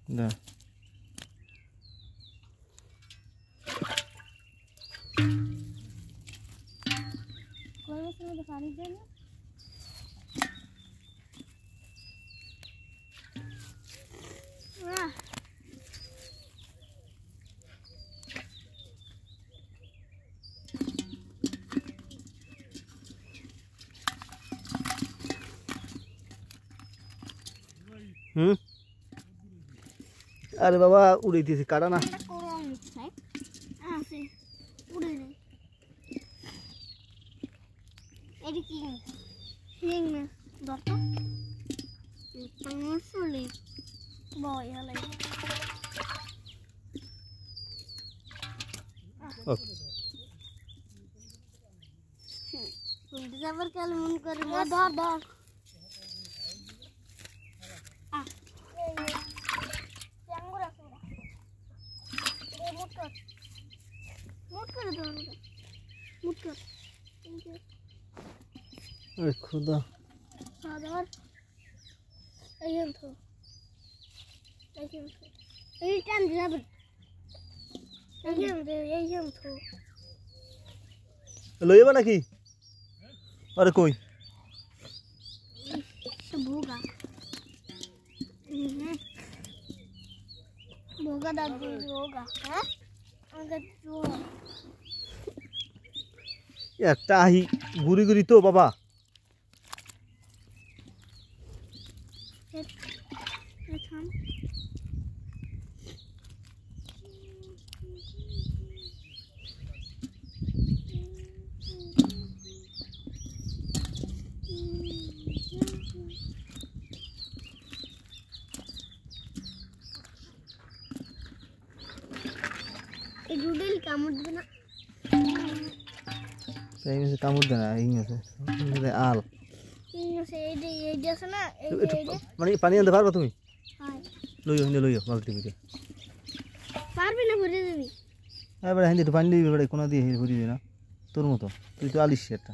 না কই মাছের মধ্যে পানি দেন না আরে বাবা উড়াইতেছি কাটা না যাবার কাল মন করে ধর ধর खुदा লইবা নাকি আরে কই ভোগা ভোগা দাদু ভোগা হ্যাঁ আমাকে একটা আহি গুড়ি গুড়ি তো বাবা এই ডুডল কামড় দেবে না এই মিছে কামড় দেনা এই আছে আল এই আছে না মানে পানি আনতে পারবা তুমি হ্যাঁ লইও বালতি ভিতরে পারবি না ভরে দিবি এবারে হিন্দি তো পানি দিবি বড় কোনা দিয়ে ভরি দিবি না তোর মতো তুই তো আলিস একটা